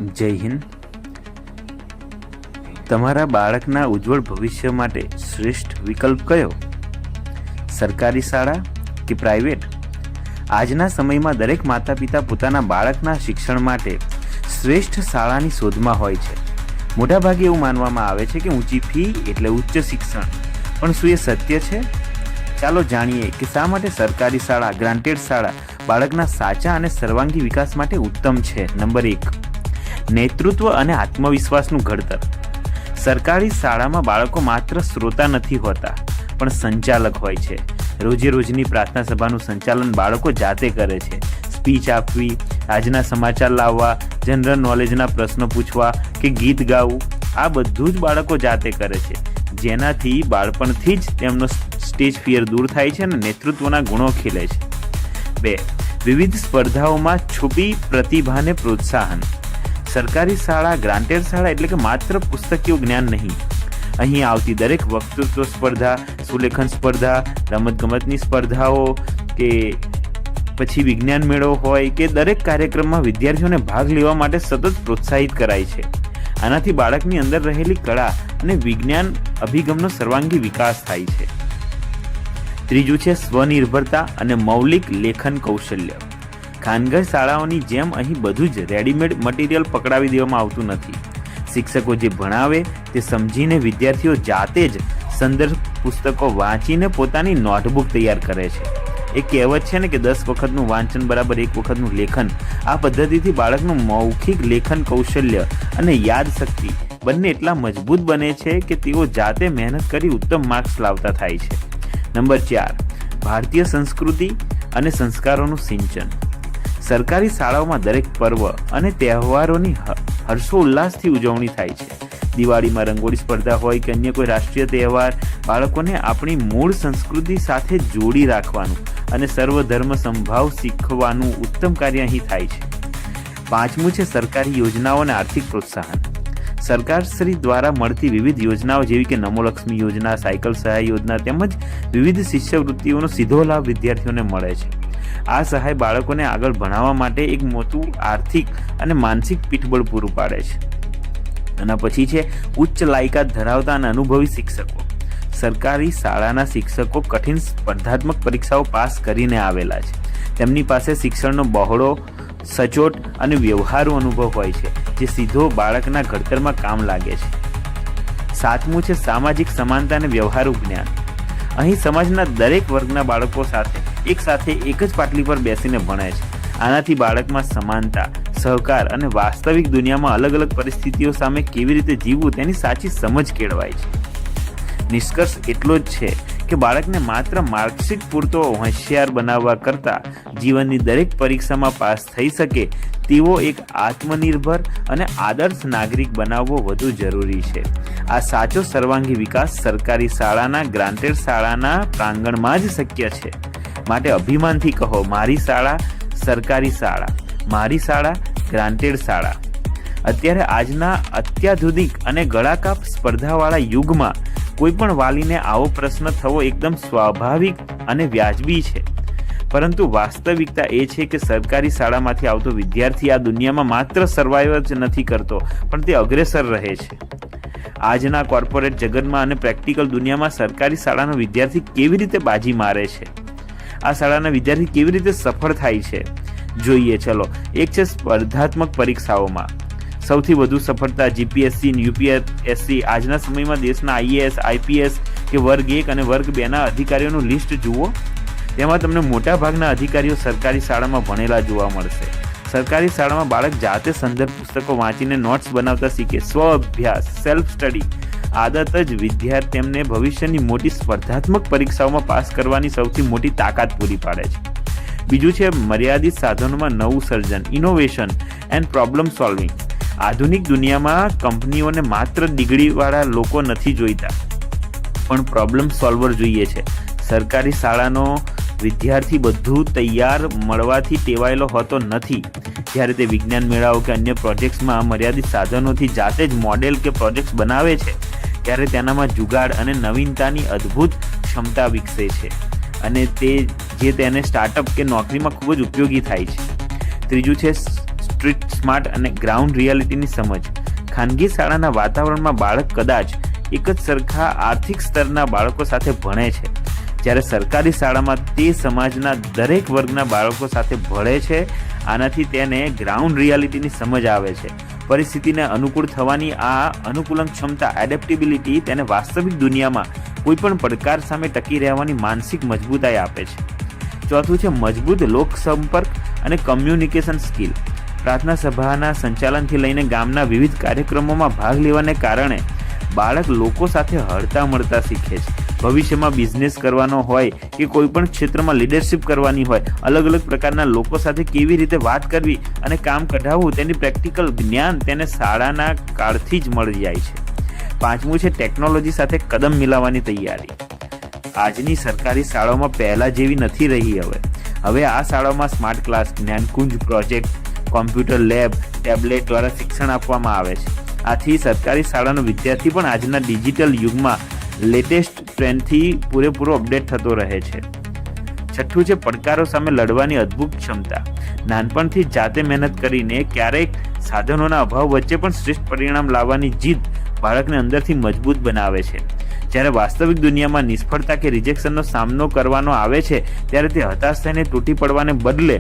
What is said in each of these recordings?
જય હિન્દ. તમારા બાળકના ઉજ્જવળ ભવિષ્ય માટે શ્રેષ્ઠ વિકલ્પ કયો? સરકારી શાળા કે પ્રાઇવેટ? આજના સમયમાં દરેક માતા પિતા પોતાના બાળકના શિક્ષણ માટે શ્રેષ્ઠ શાળાની શોધમાં હોય છે. મોટાભાગે એવું માનવામાં આવે છે કે ઊંચી ફી એટલે ઉચ્ચ શિક્ષણ, પણ શું એ સત્ય છે? ચાલો જાણીએ કે શા માટે સરકારી શાળા, ગ્રાન્ટેડ શાળા બાળકના સાચા અને સર્વાંગી વિકાસ માટે ઉત્તમ છે. નંબર 1, નેતૃત્વ અને આત્મવિશ્વાસનું ઘડતર. સરકારી શાળામાં બાળકો માત્ર શ્રોતા નથી હોતા, પણ સંચાલક હોય છે. રોજે રોજની પ્રાર્થના સભાનું સંચાલન બાળકો જાતે કરે છે. સ્પીચ આપવી, આજના સમાચાર લાવવા, જનરલ નોલેજના પ્રશ્નો પૂછવા કે ગીત ગાવું, આ બધું જ બાળકો જાતે કરે છે, જેનાથી બાળપણથી જ તેમનો સ્ટેજ ફિયર દૂર થાય છે અને નેતૃત્વના ગુણો ખીલે છે. 2, વિવિધ સ્પર્ધાઓમાં છુપી પ્રતિભાને પ્રોત્સાહન. સરકારી શાળા, ગ્રાન્ટેડ શાળા એટલે કે માત્ર પુસ્તકીય જ્ઞાન નહીં. અહીં આવતી દરેક વક્તૃત્વ સ્પર્ધા, સુલેખન સ્પર્ધા, રમતગમતની સ્પર્ધાઓ કે પછી વિજ્ઞાન મેળો હોય કે દરેક કાર્યક્રમમાં વિદ્યાર્થીઓને ભાગ લેવા માટે સતત પ્રોત્સાહિત કરાય છે. આનાથી બાળકની અંદર રહેલી કળા અને વિજ્ઞાન અભિગમનો સર્વાંગી વિકાસ થાય છે. 3 છે સ્વનિર્ભરતા અને મૌલિક લેખન કૌશલ્ય. ખાનગી શાળાઓની જેમ અહીં બધું જ રેડીમેડ મટીરિયલ પકડાવી દેવામાં આવતું નથી. શિક્ષકો જે ભણાવે તે સમજીને વિદ્યાર્થીઓ જાતે જ સંદર્ભ પુસ્તકો વાંચીને પોતાની નોટબુક તૈયાર કરે છે. એક કહેવત છે ને કે 10 વખતનું વાંચન બરાબર 1 વખતનું લેખન. આ પદ્ધતિથી બાળકનું મૌખિક લેખન કૌશલ્ય અને યાદશક્તિ બંને એટલા મજબૂત બને છે કે તેઓ જાતે મહેનત કરી ઉત્તમ માર્ક્સ લાવતા થાય છે. નંબર 4, ભારતીય સંસ્કૃતિ અને સંસ્કારોનું સિંચન. સરકારી શાળાઓમાં દરેક પર્વ અને તહેવારોની હર્ષોલ્લાસથી ઉજવણી થાય છે. દિવાળીમાં રંગોળી સ્પર્ધા હોય કે અન્ય કોઈ રાષ્ટ્રીય તહેવાર, બાળકોને આપણી મૂળ સંસ્કૃતિ સાથે જોડી રાખવાનું અને સર્વધર્મ સમભાવ શીખવાનું ઉત્તમ કાર્ય અહીં થાય છે. 5 છે સરકારી યોજનાઓ અને આર્થિક પ્રોત્સાહન. સરકારશ્રી દ્વારા મળતી વિવિધ યોજનાઓ જેવી કે નમો લક્ષ્મી યોજના, સાયકલ સહાય યોજના તેમજ વિવિધ શિષ્યવૃત્તિઓનો સીધો લાભ વિદ્યાર્થીઓને મળે છે. આ સહાય બાળકોને આગળ ભણાવવા માટે એક મોટું આર્થિક અને માનસિક પીઠબળ પૂરું પાડે છે. અને પછી છે ઉચ્ચ લાયકાત ધરાવતા અને અનુભવી શિક્ષકો. સરકારી શાળાના શિક્ષકો કઠિન સ્પર્ધાત્મક પરીક્ષાઓ પાસ કરીને આવેલા છે. તેમની પાસે શિક્ષણનો બહોળો, સચોટ અને વ્યવહારુ અનુભવ હોય છે, જે સીધો બાળકના ઘડતરમાં કામ લાગે છે. 7 છે સામાજિક સમાનતા અને વ્યવહારુ જ્ઞાન. અહીં સમાજના દરેક વર્ગના બાળકો સાથે એક જ પાટલી પર બેસીને ભણે છે. આનાથી બાળકમાં સમાનતા, સહકાર અને વાસ્તવિક દુનિયામાં અલગ અલગ પરિસ્થિતિઓ સામે કેવી રીતે જીવવું તેની સાચી સમજ કેળવાય છે. નિષ્કર્ષ એટલો જ છે કે બાળકને માત્ર માર્કશીટ પૂરતો હોશિયાર બનાવવા કરતાં જીવનની દરેક પરીક્ષામાં પાસ થઈ શકે તેવો એક આત્મનિર્ભર અને આદર્શ નાગરિક બનાવવો વધુ જરૂરી છે. આ સાચો સર્વાંગી વિકાસ સરકારી શાળાના, ગ્રાન્ટેડ શાળાના પ્રાંગણમાં જ શક્ય છે. માટે અભિમાનથી કહો, મારી શાળા સરકારી શાળા, મારી શાળા ગ્રાન્ટેડ શાળા. અત્યારે આજના અત્યાધુનિક અને ગળાકાપ સ્પર્ધાવાળા યુગમાં કોઈ પણ વાલીને આવો પ્રશ્ન થવો એકદમ સ્વાભાવિક અને વ્યાજબી છે. પરંતુ વાસ્તવિકતા એ છે કે સરકારી શાળામાંથી આવતો વિદ્યાર્થી આ દુનિયામાં માત્ર સર્વાઈવ જ નથી કરતો, પણ તે અગ્રેસર રહે છે. આજના કોર્પોરેટ જગતમાં અને પ્રેક્ટિકલ દુનિયામાં સરકારી શાળાનો વિદ્યાર્થી કેવી રીતે બાજી મારે છે, આ શાળાના વિદ્યાર્થી કેવી રીતે સફળ થાય છે, જોઈએ. ચલો, એક છે સ્પર્ધાત્મક પરીક્ષાઓમાં સૌથી વધુ સફળતા જીપીએસસી, યુપીએસસી. આજના સમયમાં દેશના આઈએએસ, આઈપીએસ કે વર્ગ 1 અને વર્ગ 2ના અધિકારીઓનું લિસ્ટ જુઓ. તેમાં તમને મોટા ભાગના અધિકારીઓ સરકારી શાળામાં ભણેલા જોવા મળશે. સરકારી શાળામાં બાળક જાતે સંદર્ભ પુસ્તકો વાંચીને નોટ્સ બનાવતા શીખે. સ્વ અભ્યાસ, સેલ્ફ સ્ટડી આદત જ વિદ્યાર્થીઓને ભવિષ્યની મોટી સ્પર્ધાત્મક પરીક્ષાઓમાં પાસ કરવાની સૌથી મોટી તાકાત પૂરી પાડે છે. બીજું છે મર્યાદિત સાધનોમાં નવું સર્જન, ઇનોવેશન એન્ડ પ્રોબ્લેમ સોલ્વિંગ. આધુનિક દુનિયામાં કંપનીઓને માત્ર ડિગ્રીવાળા લોકો નથી જોઈતા, પણ પ્રોબ્લેમ સોલ્વર જોઈએ છે. સરકારી શાળાનો વિદ્યાર્થી બધું તૈયાર મળવાથી ટેવાયેલો હોતો નથી. જ્યારે તે વિજ્ઞાન મેળાઓ કે અન્ય પ્રોજેક્ટ્સમાં મર્યાદિત સાધનોથી જાતે જ મોડેલ કે પ્રોજેક્ટ્સ બનાવે છે, ત્યારે તેનામાં જુગાડ અને નવીનતાની અદ્ભુત ક્ષમતા વિકસે છે અને તેને સ્ટાર્ટઅપ કે નોકરીમાં ખૂબ જ ઉપયોગી થાય છે. ત્રીજું છે સ્ટ્રીટ સ્માર્ટ અને ગ્રાઉન્ડ રિયાલિટીની સમજ. ખાનગી શાળાના વાતાવરણમાં બાળક કદાચ એક જ સરખા આર્થિક સ્તરના બાળકો સાથે ભણે છે, જ્યારે સરકારી શાળામાં તે સમાજના દરેક વર્ગના બાળકો સાથે ભળે છે. આનાથી તેને ગ્રાઉન્ડ રિયાલિટીની સમજ આવે છે. પરિસ્થિતિને અનુકૂળ થવાની આ અનુકૂલન ક્ષમતા, એડેપ્ટેબિલિટી, તેને વાસ્તવિક દુનિયામાં કોઈ પણ પડકાર સામે ટકી રહેવાની માનસિક મજબૂતાઈ આપે છે. ચોથું છે મજબૂત લોકસંપર્ક અને કમ્યુનિકેશન સ્કિલ. પ્રાર્થના સભાના સંચાલનથી લઈને ગામના વિવિધ કાર્યક્રમોમાં ભાગ લેવાને કારણે બાળક લોકો સાથે હળતા મળતા શીખે છે. ભવિષ્યમાં બિઝનેસ કરવાનો હોય કે કોઈ પણ ક્ષેત્રમાં લીડરશિપ કરવાની હોય, અલગ અલગ પ્રકારના લોકો સાથે કેવી રીતે વાત કરવી અને કામ કઢાવવું, તેની પ્રેક્ટિકલ જ્ઞાન તેને શાળાના કાળથી જ મળી જાય છે. પાંચમું છે ટેકનોલોજી સાથે કદમ મિલાવવાની તૈયારી. આજની સરકારી શાળાઓમાં પહેલાં જેવી નથી રહી. હવે આ શાળાઓમાં smart class, Gyan Kunj project, computer lab, tablet દ્વારા શિક્ષણ આપવામાં આવે છે. આથી સરકારી શાળાનો વિદ્યાર્થી પણ આજના ડિજિટલ યુગમાં લેટેસ્ટ ટ્રેન્ડથી પૂરેપૂરો અપડેટ થતો રહે છે. છઠ્ઠું છે પડકારો સામે લડવાની અદ્ભુત ક્ષમતા. નાનપણથી જાતે મહેનત કરીને ક્યારેક સાધનોના અભાવ વચ્ચે પણ શ્રેષ્ઠ પરિણામ લાવવાની જીદ બાળકને અંદરથી મજબૂત બનાવે છે. જ્યારે વાસ્તવિક દુનિયામાં નિષ્ફળતા કે રિજેક્શનનો સામનો કરવાનો આવે છે, ત્યારે તે હતાશ થઈને તૂટી પડવાને બદલે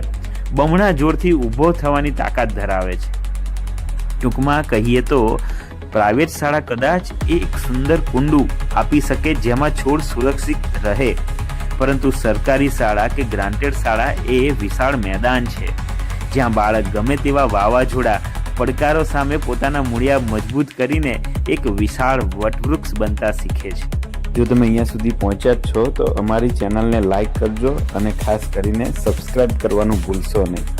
બમણા જોરથી ઊભો થવાની તાકાત ધરાવે છે. ટૂંકમાં કહીએ તો પ્રાઇવેટ શાળા કદાચ એક સુંદર કુંડું આપી શકે જેમાં છોડ સુરક્ષિત રહે, પરંતુ સરકારી શાળા કે ગ્રાન્ટેડ શાળા એ વિશાળ મેદાન છે જ્યાં બાળક ગમે તેવા વાવાઝોડા, પડકારો સામે પોતાના મૂળિયા મજબૂત કરીને એક વિશાળ વટવૃક્ષ બનતા શીખે છે. જો તમે અહીંયા સુધી પહોંચ્યા જ છો તો અમારી ચેનલને લાઈક કરજો અને ખાસ કરીને સબસ્ક્રાઇબ કરવાનું ભૂલશો નહીં.